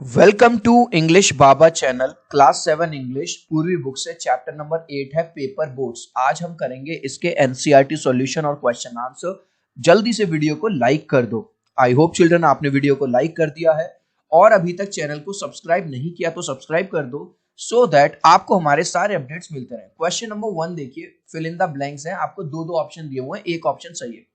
Welcome to English Baba channel class 7 English Poorvi book से chapter number 8 है paper boats. आज हम करेंगे इसके एनसीईआरटी सॉल्यूशन और क्वेश्चन आंसर। जल्दी से वीडियो को लाइक कर दो। आई होप चिल्ड्रन आपने वीडियो को लाइक कर दिया है और अभी तक चैनल को सब्सक्राइब नहीं किया तो सब्सक्राइब कर दो सो दैट आपको हमारे सारे अपडेट्स मिलते रहे। क्वेश्चन नंबर 1 देखिए, फिल इन द ब्लैंक्स है। आपको दो ऑप्शन दिए हुए हैं, एक ऑप्शन सही है।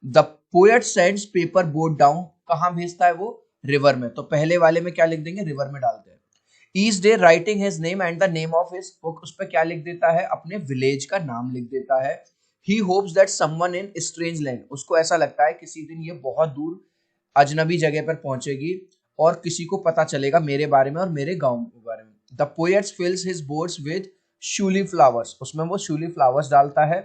The poet sends paper boat down, कहां भेजता है वो? रिवर में। तो पहले वाले में क्या लिख देंगे? रिवर में डालते हैं। Each day writing his name and the name of his book, उस पर क्या लिख देता है? अपने विलेज का नाम लिख देता है। He hopes that someone in strange land, उसको ऐसा लगता है किसी दिन ये बहुत दूर अजनबी जगह पर पहुंचेगी और किसी को पता चलेगा मेरे बारे में और मेरे गांव के बारे में। The poet fills his boats with shiuli flowers, उसमें वो शूली फ्लावर्स डालता है।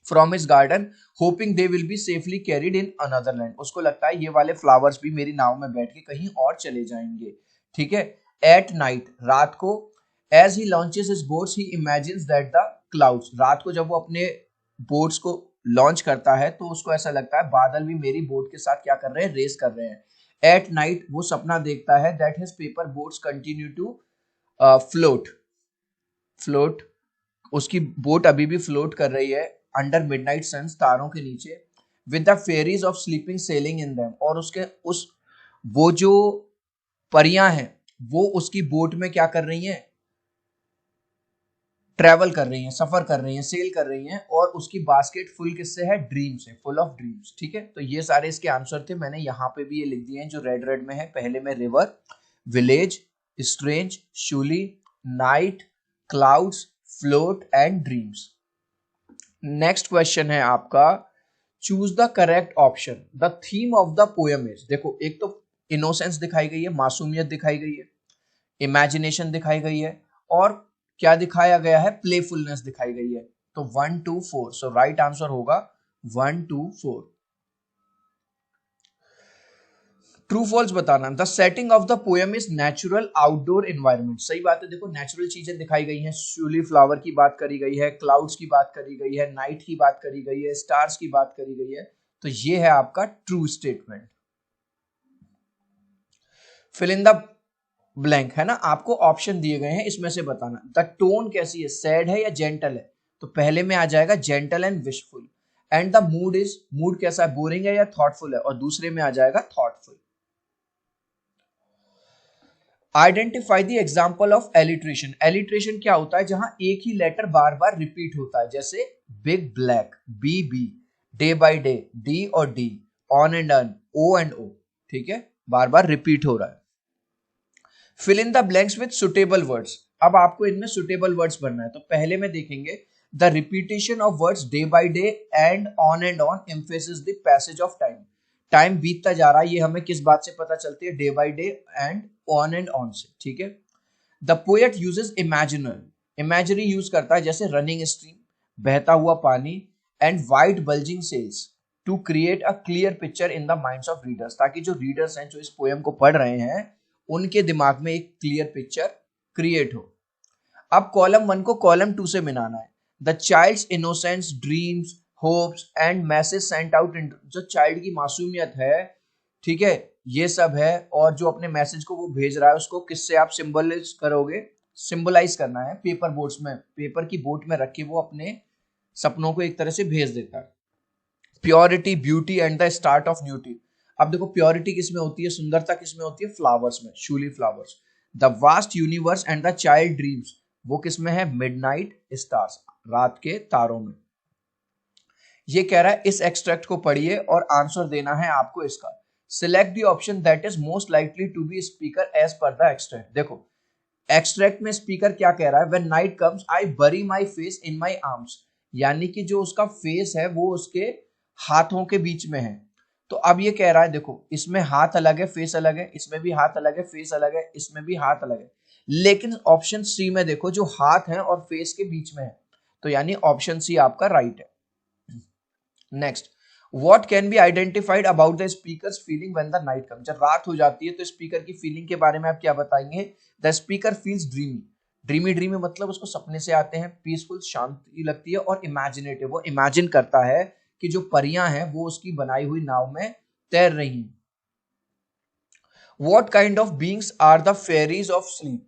From his garden hoping they will be safely carried in another land, उसको लगता है ये वाले फ्लावर्स भी मेरी नाव में बैठ के कहीं और चले जाएंगे। ठीक है। एट नाइट, रात को, as he launches his boats he imagines that the clouds, रात को जब वो अपने बोट्स को लॉन्च करता है तो उसको ऐसा लगता है बादल भी मेरी बोट के साथ क्या कर रहे हैं? रेस कर रहे हैं। एट नाइट वो सपना देखता है that his paper boats continue to float, float, उसकी बोट अभी भी फ्लोट कर रही है अंडर मिडनाइट सन्स, तारों के नीचे। With the fairies of sleeping sailing in them, और उसके उस वो जो परियां हैं वो उसकी बोट में क्या कर रही हैं? ट्रेवल कर रही हैं, सफर कर रही हैं, सेल कर रही हैं। और उसकी बास्केट फुल किससे है? ड्रीम से, फुल ऑफ ड्रीम्स। ठीक है, तो ये सारे इसके आंसर थे। मैंने यहाँ पे भी ये लिख दिए हैं जो रेड रेड में है। पहले में river, village, strange, shiuli, night, clouds, float and dreams. Next question है आपका, choose the correct option. The theme of the poem is, देखो एक तो इनोसेंस दिखाई गई है, मासूमियत दिखाई गई है, इमेजिनेशन दिखाई गई है, और क्या दिखाया गया है? प्लेफुलनेस दिखाई गई है। तो 1 2 4, सो राइट आंसर होगा 1 2 4। ट्रू फॉल्स बताना। The setting of the poem is natural outdoor environment, सही बात है। देखो नेचुरल चीजें दिखाई गई हैं, शूली फ्लावर की बात करी गई है, क्लाउड्स की बात करी गई है, नाइट की बात करी गई है, स्टार्स की बात करी गई है। तो ये है आपका true statement. Fill in the blank है ना, आपको ऑप्शन दिए गए हैं, इसमें से बताना। द टोन कैसी है? सैड है या जेंटल है? तो पहले में आ जाएगा gentle and wishful. And the mood is, mood कैसा है? बोरिंग है या थॉटफुल है? और दूसरे में आ जाएगा thoughtful. Identify the example of alliteration. Alliteration क्या होता है? जहां एक ही लेटर बार बार रिपीट होता है, जैसे big black, B B, day by day, D और D, on and on, O and O. ठीक है, बार बार रिपीट हो रहा है। Fill in the blanks with suitable words. अब आपको इनमें सुटेबल वर्ड्स भरना है। तो पहले में देखेंगे, the repetition of words day by day and on emphasis the passage of time. Time बीतता जा रहा है, ये हमें किस बात से पता चलती है? Day by day and on से। ठीक है। The poet uses imaginary, imagery use करता है, जैसे रनिंग स्ट्रीम, बहता हुआ पानी, and wide bulging sails to create a clear picture in the minds of readers, ताकि जो रीडर्स हैं जो इस पोएम को पढ़ रहे हैं उनके दिमाग में एक क्लियर पिक्चर क्रिएट हो। अब कॉलम 1 को कॉलम 2 से मिलाना है। The child's innocence, dreams, hopes and message sent out, जो चाइल्ड की मासूमियत है, ठीक है, ये सब है। और जो अपने मैसेज को वो भेज रहा है उसको किससे आप सिंबलाइज करोगे? सिंबलाइज करना है पेपर बोट्स में, पेपर की बोट में रख के वो अपने सपनों को एक तरह से भेज देता है। Purity, beauty and the start of न्यूटी। अब देखो प्योरिटी किसमें होती है? सुंदरता किसमें होती है? फ्लावर्स में, shiuli flowers. The vast universe and the child dreams, वो किसमें है? मिडनाइट स्टार्स, रात के तारों में। ये कह रहा है इस एक्सट्रैक्ट को पढ़िए और आंसर देना है आपको इसका। Select the option that is most likely to be speaker as per the extract. देखो एक्सट्रैक्ट में स्पीकर क्या कह रहा है? When night comes I bury my face in my arms, यानी कि जो उसका फेस है वो उसके हाथों के बीच में है। तो अब ये कह रहा है, देखो इसमें हाथ अलग है, फेस अलग है, इसमें भी हाथ अलग है, फेस अलग है, इसमें भी हाथ अलग है। लेकिन ऑप्शन सी में देखो जो हाथ है और फेस के बीच में है, तो यानी ऑप्शन सी आपका राइट है। Next, what can be identified about the speaker's feeling when the night come. जब रात हो जाती है तो स्पीकर की फीलिंग के बारे में आप क्या बताएंगे? The speaker feels dreamy, dreamy dreamy मतलब उसको सपने से आते हैं, पीसफुल शांति लगती है, और इमेजिनेटिव वो इमेजिन करता है कि जो परियां हैं वो उसकी बनाई हुई नाव में तैर रही हैं। What kind of beings are the fairies of sleep?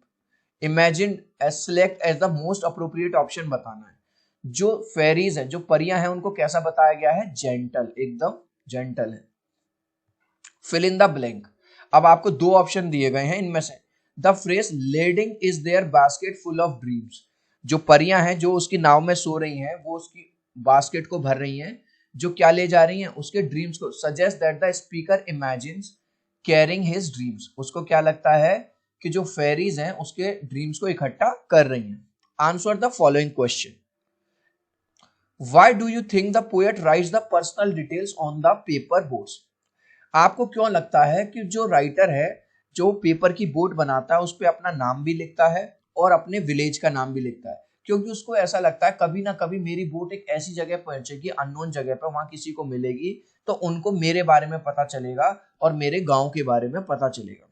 Imagine as select as the most appropriate option बताना है। जो फेरीज है, जो परियां हैं, उनको कैसा बताया गया है? जेंटल, एकदम जेंटल है। Fill in the blank. अब आपको दो ऑप्शन दिए गए हैं, इनमें से the phrase leading is their basket full of dreams. जो परियां हैं जो उसकी नाव में सो रही हैं, वो उसकी बास्केट को भर रही हैं, जो क्या ले जा रही हैं? उसके ड्रीम्स को। Suggest that the speaker imagines carrying his dreams. उसको क्या लगता है कि जो फेरीज हैं उसके ड्रीम्स को इकट्ठा कर रही हैं। Answer the following question. Why do you think the poet writes the personal details on the paper boards? आपको क्यों लगता है कि जो राइटर है, जो पेपर की बोर्ड बनाता है, उस पे अपना नाम भी लिखता है और अपने विलेज का नाम भी लिखता है? क्योंकि उसको ऐसा लगता है कभी ना कभी मेरी बोट एक ऐसी जगह पहुंचेगी, अननोन जगह पे, वहां किसी को मिलेगी, तो उनको मेरे बारे में पता चलेगा और मेरे गांव के बारे में पता चलेगा।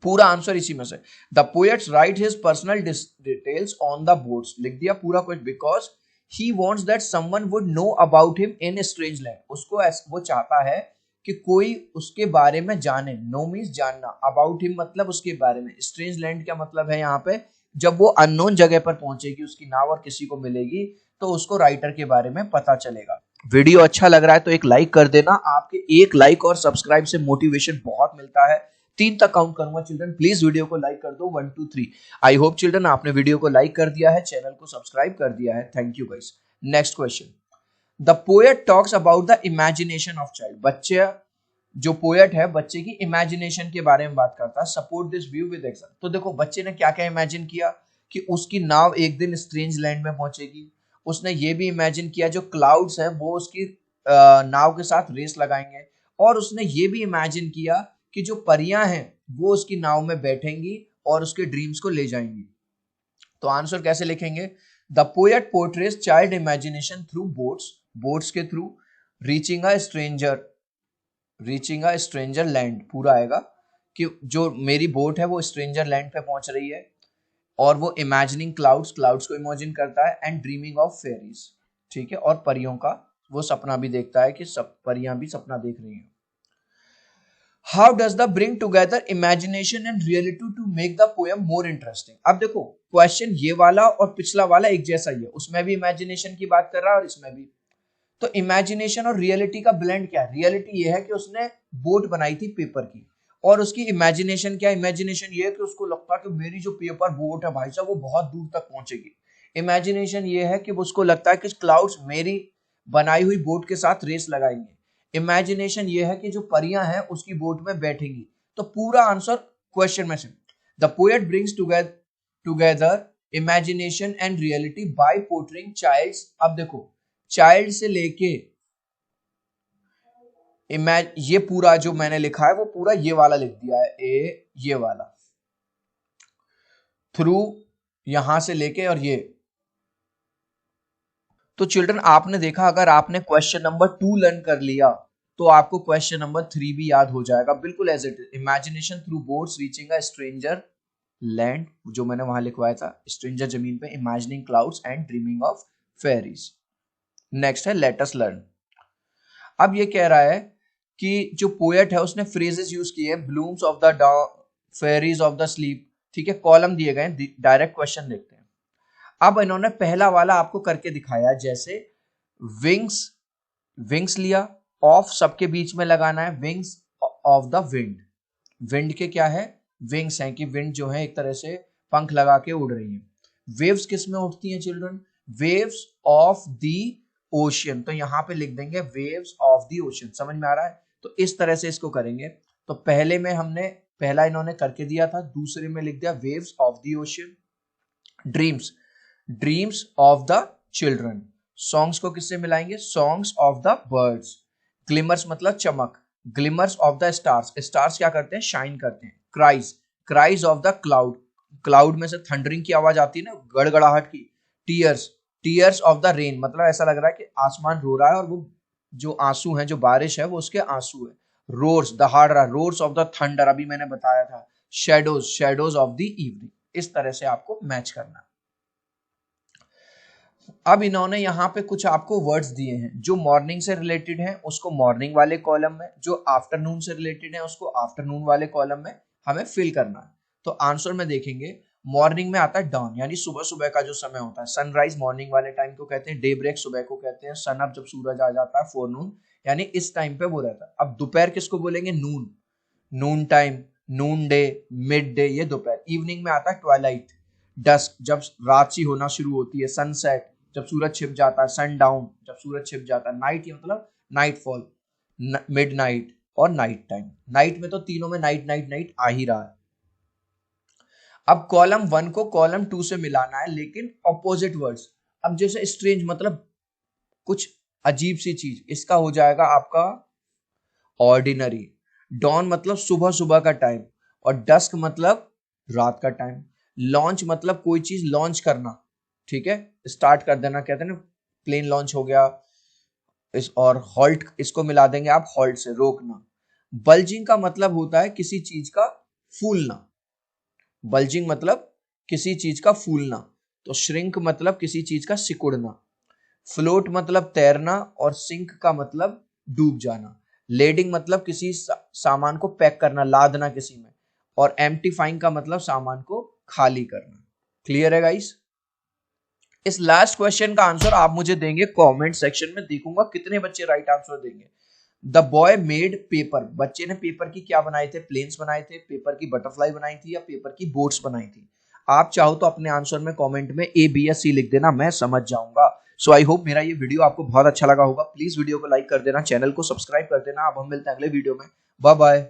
पूरा आंसर इसी में से। The poets right his personal details on the boards. लिख दिया पूरा कुछ। Because he wants that someone would know about him in strange land. उसको वो चाहता है कि कोई उसके बारे में जाने। नो मीन्स जानना, अबाउट हिम मतलब उसके बारे में। स्ट्रेंज लैंड क्या मतलब है यहाँ पे? जब वो अननोन जगह पर पहुंचेगी उसकी नाव और किसी को मिलेगी, तो उसको राइटर के बारे में पता चलेगा। वीडियो अच्छा लग रहा है तो एक लाइक कर देना। आपके एक लाइक और सब्सक्राइब से मोटिवेशन बहुत मिलता है। 3 तक काउंट करूंगा चिल्ड्रन, प्लीज वीडियो को लाइक कर दो। 1 2 3। आई होप चिल्ड्रन आपने वीडियो को लाइक कर दिया है, चैनल को सब्सक्राइब कर दिया है। Thank you guys. Next question. The poet talks about the imagination of child. बच्चे, जो पोएट है, बच्चे की इमेजिनेशन के बारे में बात करता है। Support this view with example. तो देखो बच्चे ने क्या क्या इमेजिन किया कि उसकी नाव एक दिन स्ट्रेंज लैंड में पहुंचेगी। उसने ये भी इमेजिन किया जो क्लाउड्स है वो उसकी नाव के साथ रेस लगाएंगे। और उसने ये भी इमेजिन किया कि जो परियां हैं वो उसकी नाव में बैठेंगी और उसके ड्रीम्स को ले जाएंगी। तो आंसर कैसे लिखेंगे? The poet portrays child imagination through boats, boats के थ्रू, रीचिंग अ स्ट्रेंजर लैंड। पूरा आएगा कि जो मेरी बोट है वो स्ट्रेंजर लैंड पे पहुंच रही है, और वो इमेजिनिंग क्लाउड्स, क्लाउड्स को इमेजिन करता है, एंड ड्रीमिंग ऑफ फेरीज। ठीक है, और परियों का वो सपना भी देखता है कि सब परियां भी सपना देख रही हैं। How does the bring together imagination and reality to make the poem more interesting? अब देखो क्वेश्चन ये वाला और पिछला वाला एक जैसा ही है। उसमें भी इमेजिनेशन की बात कर रहा है और इसमें भी। तो इमेजिनेशन और रियलिटी का ब्लेंड क्या है? रियलिटी ये है कि उसने बोट बनाई थी पेपर की, और उसकी इमेजिनेशन क्या? इमेजिनेशन ये है कि उसको लगता है कि मेरी जो पेपर बोट है भाई साहब वो बहुत दूर तक पहुंचेगी। इमेजिनेशन ये है कि उसको लगता है कि क्लाउड्स मेरी बनाई हुई बोट के साथ रेस लगाएंगे। इमेजिनेशन ये है कि जो परियां हैं उसकी बोट में बैठेंगी। तो पूरा आंसर क्वेश्चन में से। The poet brings together imagination and reality by portraying child's. अब देखो चाइल्ड से लेके ये पूरा जो मैंने लिखा है वो पूरा ये वाला लिख दिया है, ये वाला थ्रू, यहां से लेके और ये। तो चिल्ड्रन आपने देखा, अगर आपने क्वेश्चन नंबर 2 लर्न कर लिया तो आपको क्वेश्चन नंबर 3 भी याद हो जाएगा, बिल्कुल as it is. Imagination through boats reaching a stranger land, जो मैंने वहां लिखवाया था, स्ट्रेंजर जमीन पे, imagining clouds and dreaming of fairies. Next है लेट अस लर्न। अब ये कह रहा है कि जो पोएट है उसने फ्रेजेस यूज किए हैं, blooms of the down, fairies of the sleep. ठीक है, कॉलम दिए गए, डायरेक्ट क्वेश्चन देखते हैं। अब इन्होंने पहला वाला आपको करके दिखाया, जैसे विंग्स, विंग्स लिया, ऑफ सबके बीच में लगाना है, wings of the wind. Wind के क्या है? विंग्स हैं, कि विंड जो है एक तरह से पंख लगा के उड़ रही है। वेव्स किस में उठती हैं children? Waves of the ocean. तो यहां पे लिख देंगे वेव्स ऑफ द ओशियन। समझ में आ रहा है? तो इस तरह से इसको करेंगे। तो पहले में हमने, पहला इन्होंने करके दिया था, दूसरे में लिख दिया waves of the ocean. Dreams, dreams of the children. Songs को किससे मिलाएंगे? Songs of the birds. Glimmers मतलब चमक, glimmers of the stars. Stars क्या करते हैं? शाइन करते हैं। Cries, cries of the cloud, cloud में से थंडरिंग की आवाज आती है ना, गड़गड़ाहट की। Tears, tears of the rain, मतलब ऐसा लग रहा है कि आसमान रो रहा है और वो जो आंसू हैं, जो बारिश है वो उसके आंसू है। रोर्स, दहाड़ रहा, रोर्स ऑफ द थंडर, अभी मैंने बताया था। Shadows, shadows of the evening. इस तरह से आपको मैच करना। अब इन्होंने यहाँ पे कुछ आपको वर्ड्स दिए हैं, जो मॉर्निंग से रिलेटेड है उसको मॉर्निंग वाले कॉलम में, जो आफ्टरनून से रिलेटेड है उसको आफ्टरनून वाले कॉलम में हमें फिल करना है। तो आंसर में देखेंगे, मॉर्निंग में आता है डॉन, यानी सुबह सुबह का जो समय होता है। सनराइज मॉर्निंग वाले टाइम को कहते हैं, डे ब्रेक सुबह को कहते हैं, सन अप जब सूरज आ जाता है, फोरनून यानी इस टाइम पे वो रहता है। अब दोपहर किसको बोलेंगे, नून, नून टाइम, नून डे, मिड डे, ये दोपहर। इवनिंग में आता है ट्वाइलाइट, डस्क जब रात सी होना शुरू होती है, सनसेट जब सूरज छिप जाता है, सन डाउन जब सूरज छिप जाता है, नाइट ये मतलब नाइट फॉल, मिड नाइट और नाइट टाइम। नाइट में तो तीनों में नाइट नाइट नाइट आ ही रहा है। अब कॉलम 1 को कॉलम 2 से मिलाना है, लेकिन ऑपोजिट वर्ड्स। अब जैसे स्ट्रेंज मतलब कुछ अजीब सी चीज, इसका हो जाएगा आपका ऑर्डिनरी। डॉन मतलब सुबह सुबह का टाइम, और डस्क मतलब रात का टाइम। लॉन्च मतलब कोई चीज लॉन्च करना, ठीक है, स्टार्ट कर देना, कहते हैं ना प्लेन लॉन्च हो गया। इस और हॉल्ट इसको मिला देंगे आप हॉल्ट से, रोकना। बल्जिंग का मतलब होता है किसी चीज का फूलना, बल्जिंग मतलब किसी चीज का फूलना। तो श्रिंक मतलब किसी चीज का सिकुड़ना। फ्लोट मतलब तैरना, और सिंक का मतलब डूब जाना। लेडिंग मतलब किसी सामान को पैक करना, लादना किसी में। और एम्प्टीफाइंग का मतलब सामान को खाली करना। क्लियर है गाइस? इस लास्ट क्वेश्चन का आंसर आप मुझे देंगे कमेंट सेक्शन में, देखूंगा कितने बच्चे राइट आंसर देंगे। द बॉय मेड पेपर, बच्चे ने पेपर की क्या बनाए थे, प्लेन्स बनाए थे, पेपर की बटरफ्लाई बनाई थी, या पेपर की बोट्स बनाई थी। आप चाहो तो अपने आंसर में कमेंट में ए बी या सी लिख देना, मैं समझ जाऊंगा। सो आई होप मेरा ये वीडियो आपको बहुत अच्छा लगा होगा। प्लीज वीडियो को लाइक कर देना, चैनल को सब्सक्राइब कर देना। अब हम मिलते हैं अगले वीडियो में। Bye bye.